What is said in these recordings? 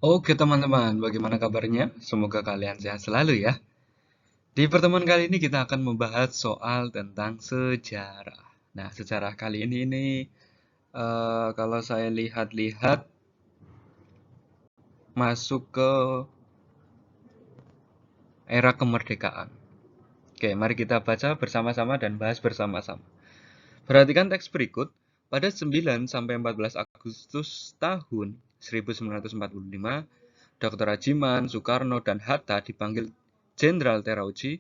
Oke teman-teman, bagaimana kabarnya? Semoga kalian sehat selalu ya. Di pertemuan kali ini kita akan membahas soal tentang sejarah. Nah, sejarah kali ini kalau saya lihat-lihat masuk ke era kemerdekaan. Oke, mari kita baca bersama-sama dan bahas bersama-sama. Perhatikan teks berikut. Pada 9 sampai 14 Agustus tahun 1945, Dr. Rajiman, Soekarno, dan Hatta dipanggil Jenderal Terauchi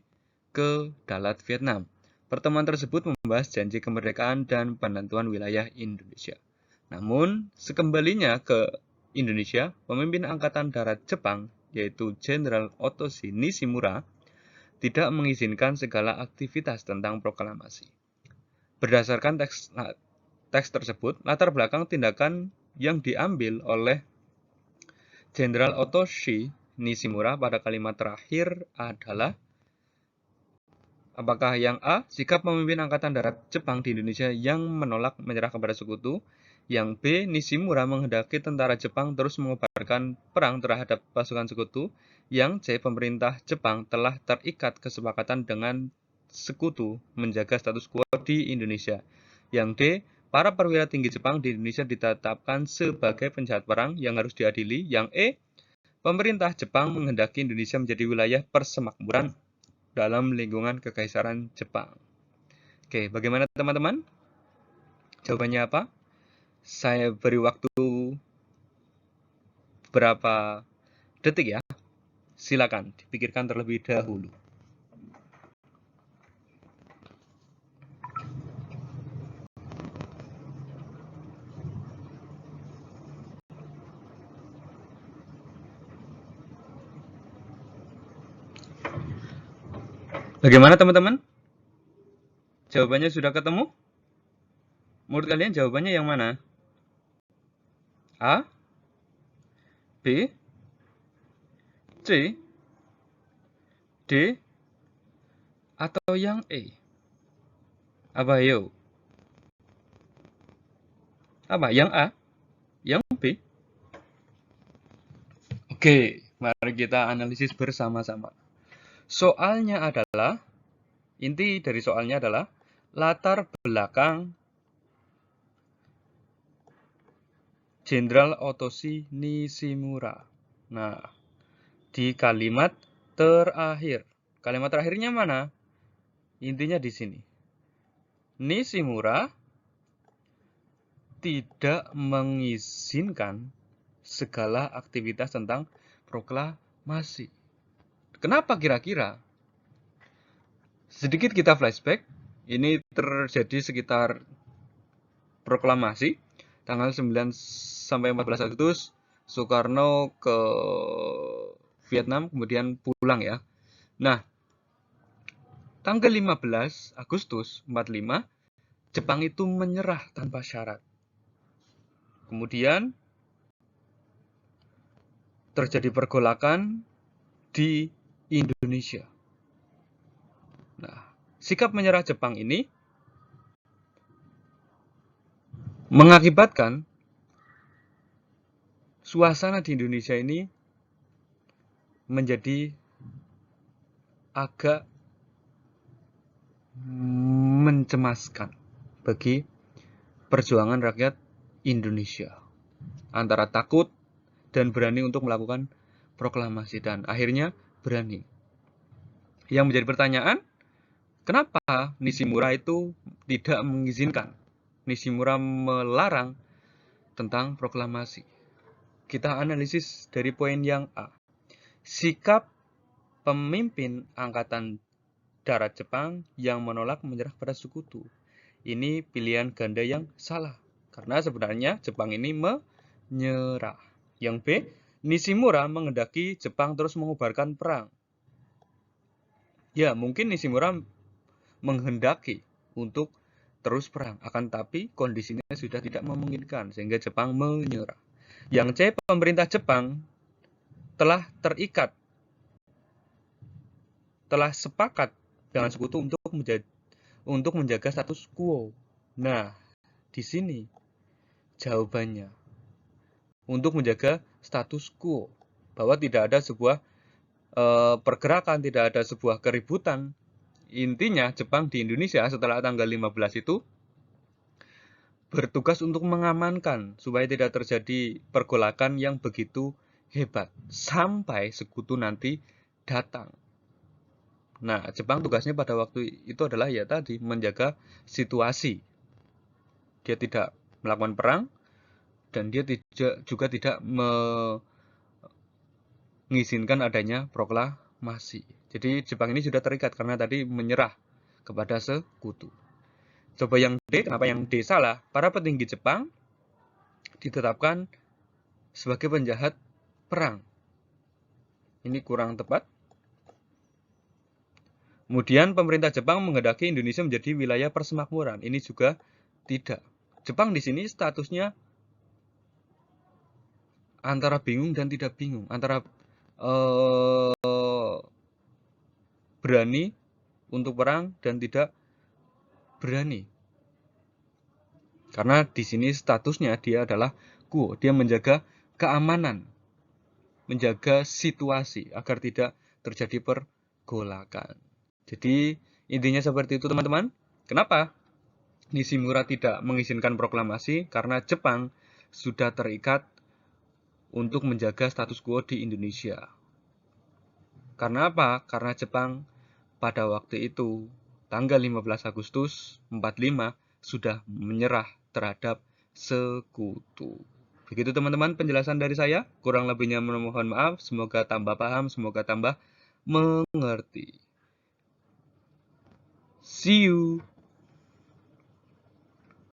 ke Dalat, Vietnam. Pertemuan tersebut membahas janji kemerdekaan dan penentuan wilayah Indonesia. Namun, sekembalinya ke Indonesia, pemimpin Angkatan Darat Jepang, yaitu Jenderal Otoshi Nishimura, tidak mengizinkan segala aktivitas tentang proklamasi. Berdasarkan teks tersebut, latar belakang tindakan yang diambil oleh Jenderal Otoshi Nishimura pada kalimat terakhir adalah apakah yang A, sikap pemimpin Angkatan Darat Jepang di Indonesia yang menolak menyerah kepada sekutu, yang B, Nishimura menghendaki tentara Jepang terus mengobarkan perang terhadap pasukan sekutu, yang C, pemerintah Jepang telah terikat kesepakatan dengan sekutu menjaga status quo di Indonesia, yang D, para perwira tinggi Jepang di Indonesia ditetapkan sebagai penjahat perang yang harus diadili, yang E, pemerintah Jepang menghendaki Indonesia menjadi wilayah persemakmuran dalam lingkungan kekaisaran Jepang. Oke, bagaimana teman-teman? Jawabannya apa? Saya beri waktu berapa detik ya? Silakan dipikirkan terlebih dahulu. Bagaimana teman-teman? Jawabannya sudah ketemu? Menurut kalian jawabannya yang mana? A, B, C, D, atau yang E? Apa yo? Apa? Yang A? Yang B? Oke, mari kita analisis bersama-sama. Soalnya adalah, inti dari soalnya adalah latar belakang Jenderal Otoshi Nishimura. Nah, di kalimat terakhir. Kalimat terakhirnya mana? Intinya di sini. Nishimura tidak mengizinkan segala aktivitas tentang proklamasi. Kenapa kira-kira? Sedikit kita flashback. Ini terjadi sekitar proklamasi tanggal 9 sampai 14 Agustus. Soekarno ke Vietnam kemudian pulang ya. Nah, tanggal 15 Agustus 45 Jepang itu menyerah tanpa syarat. Kemudian terjadi pergolakan di Indonesia. Nah, sikap menyerah Jepang ini mengakibatkan suasana di Indonesia ini menjadi agak mencemaskan bagi perjuangan rakyat Indonesia. Antara takut dan berani untuk melakukan proklamasi, dan akhirnya berani. Yang menjadi pertanyaan, kenapa Nishimura itu tidak mengizinkan? Nishimura melarang tentang proklamasi. Kita analisis dari poin yang A. Sikap pemimpin Angkatan Darat Jepang yang menolak menyerah pada sekutu. Ini pilihan ganda yang salah, karena sebenarnya Jepang ini menyerah. Yang B, Nishimura menghendaki Jepang terus mengubarkan perang. Ya, mungkin Nishimura menghendaki untuk terus perang, akan tapi kondisinya sudah tidak memungkinkan sehingga Jepang menyerah. Yang C, pemerintah Jepang telah terikat, telah sepakat dengan sekutu untuk menjaga status quo. Nah, di sini jawabannya untuk menjaga status quo, bahwa tidak ada sebuah pergerakan, tidak ada sebuah keributan. Intinya Jepang di Indonesia setelah tanggal 15 itu bertugas untuk mengamankan supaya tidak terjadi pergolakan yang begitu hebat sampai sekutu nanti datang. Nah, Jepang tugasnya pada waktu itu adalah ya tadi menjaga situasi. Dia tidak melakukan perang dan dia juga tidak mengizinkan adanya proklamasi. Jadi Jepang ini sudah terikat karena tadi menyerah kepada sekutu. Coba yang D, kenapa yang D salah? Para petinggi Jepang ditetapkan sebagai penjahat perang. Ini kurang tepat. Kemudian pemerintah Jepang menghendaki Indonesia menjadi wilayah persemakmuran. Ini juga tidak. Jepang di sini statusnya antara bingung dan tidak bingung, antara berani untuk perang dan tidak berani. Karena di sini statusnya dia adalah quo, dia menjaga keamanan, menjaga situasi agar tidak terjadi pergolakan. Jadi intinya seperti itu teman-teman. Kenapa Nishimura tidak mengizinkan proklamasi? Karena Jepang sudah terikat untuk menjaga status quo di Indonesia. Karena apa? Karena Jepang pada waktu itu tanggal 15 Agustus 45 sudah menyerah terhadap sekutu. Begitu teman-teman penjelasan dari saya. Kurang lebihnya mohon maaf. Semoga tambah paham, semoga tambah mengerti. See you.